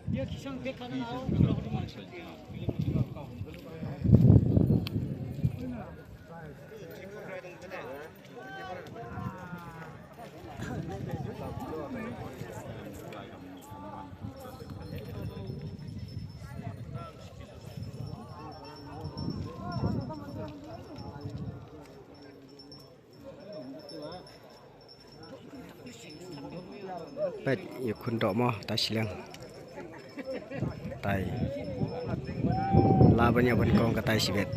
dia kisang bekana au Baik, ya kun dok mo tai silang. Tai. Labannya ban kong ka tai sibet.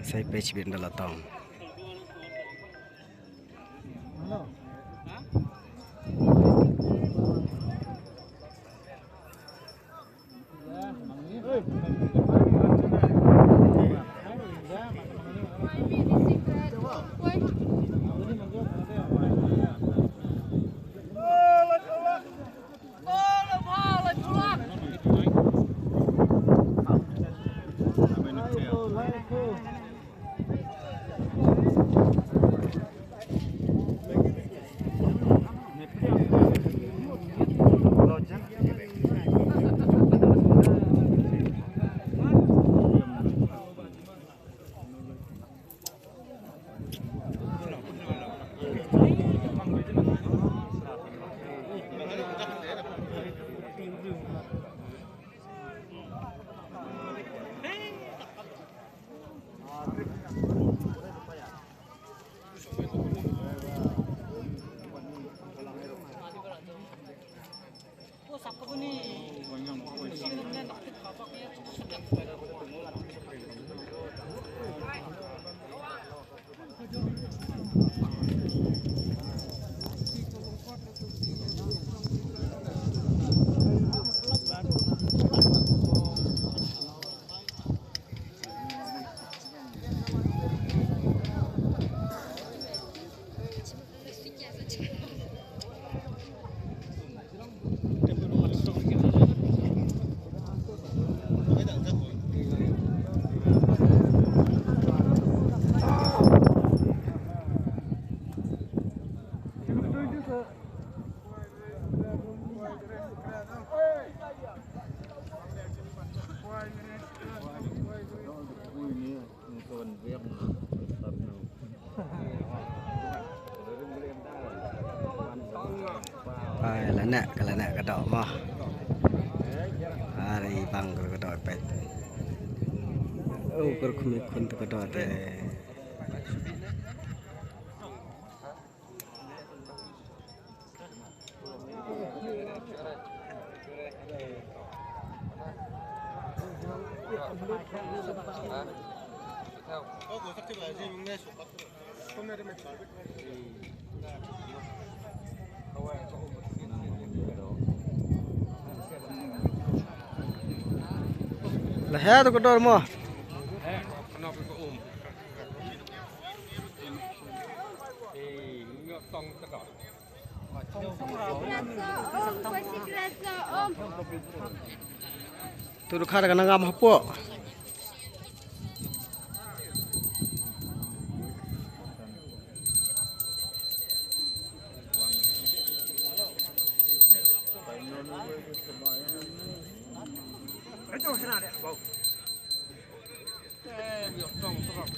Sai pe sibet dalatong. Kalana kadok mah. Hari bang kadok pet. Oh berkumikun tu kadok teh. Lah tu kador mo. Tu du khara kana ngam hapo.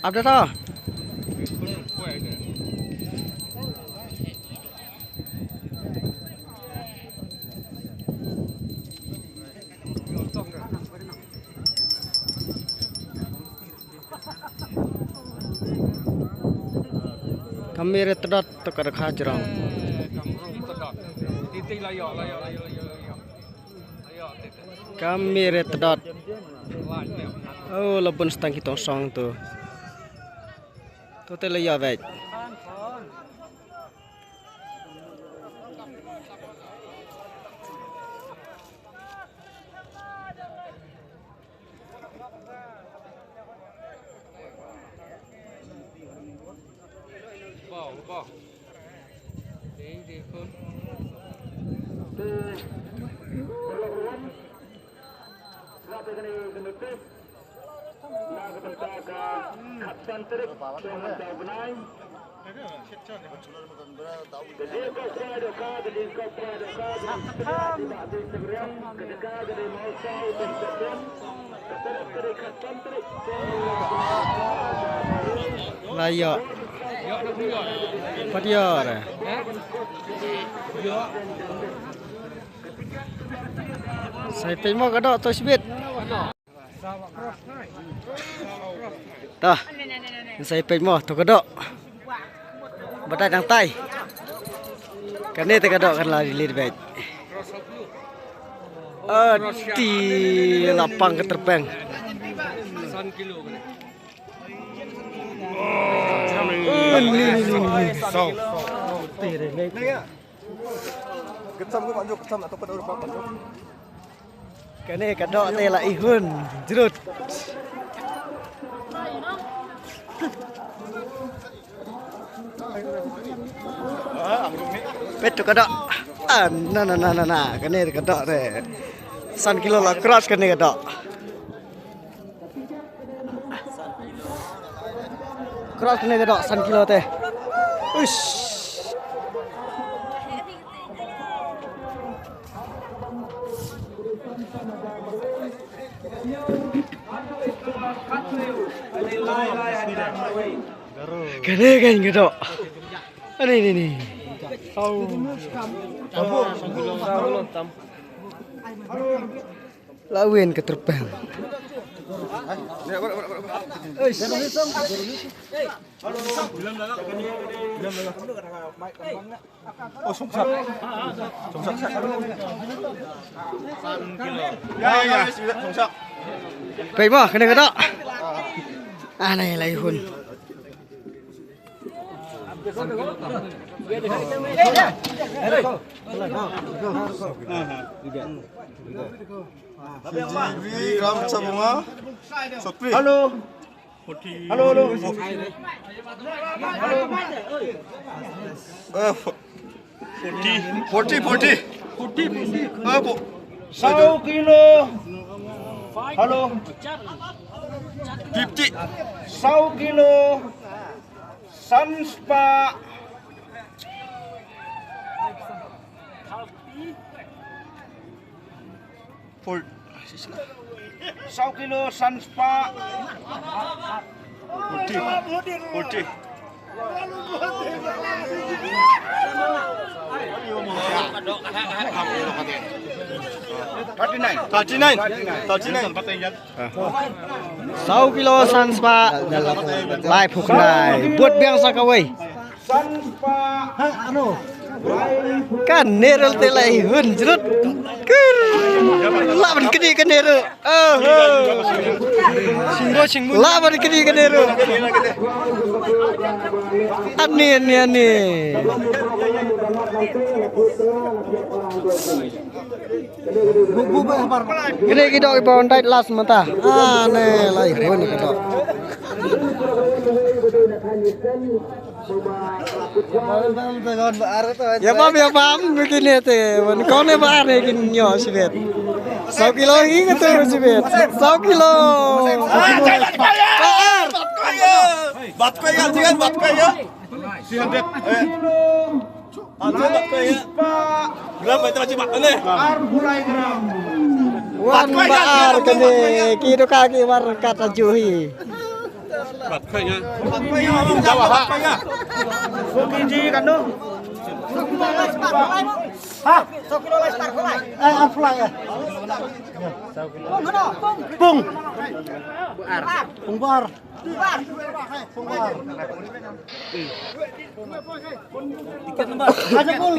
Apa dah? Kami retadot tu kada khajarang. Kami retadot. Oh, labun setang kita song tu. Tu terlihat baik. Layak. Patiar. Saya terima kedok tu sebit. Tah. Saya terima tu kedok. Batai tang tai. Kan ni terkedok kan lari lead back. Di lapang keterbang. 1 kilo. Sau. Cái này cả đọ tê lại hơn rút. Bet tu cả đọ. Nah. Cái này cả đọ này. 1 kilo lah cross cái này cả đọ. Cross cái này cả đọ 1 kilo teh. Uish. Kene kan gitu. Ini. Lawin keterbang. Oh, sungsap. Ya, sungsap. Baik mah, kena kedok. Aneh lagi hun. Gram bunga. Sopri. Halo. Halo. 40. 1 kilo. Halo. 50. 1 kilo. Sanspa. For 1 kilo Sanspa. 40. Sau kilo sanspa lai phuk nai buat biang sakawai. Sanspa. Kan nerel te lai hun jerut. Kur. Lawan kedi ke neru. Singgo. Lawan kedi ke neru. Ani. Gini kita ibawan tait las mata. Aneh lai hun kita. Ya paham begini teh. Kau ne baar ne kinyo sibet. 100 kilo ini tu sibet. 100 kilo. Baar. Bat kaya jangan bat kaya. 300. Bat kaya. Berapa itu macam bat ni? Wan baar kene kiro kaki war kata juhi. Bat kaya. Jawab bat kaya. Sukiji kan tu? Ha, 1 kilo lai start kolai. Fly ya. Pung. Pung bar. Tiket lembar. Aja pul.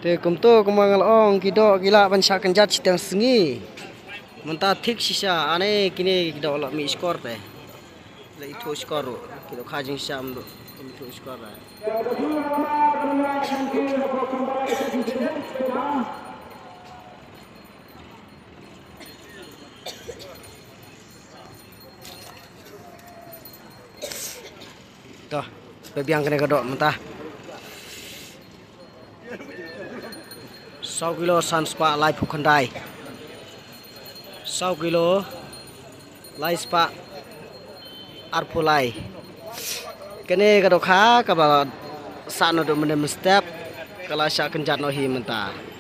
Te kumto kumangal ong kido gila bansa kanjat sitang sengi. Menta thik sisa ane kini kido lo mi skor te. Le itu skor kido khajing sam do itu skor. Tuh, bebiang kena kedok mentah. 100 kilo sanspa lai phukhandai. 100 kilo lai spa arpulai. Kene kadok kha ka ba sa no do mene step kala sya kenjat no hi mentah.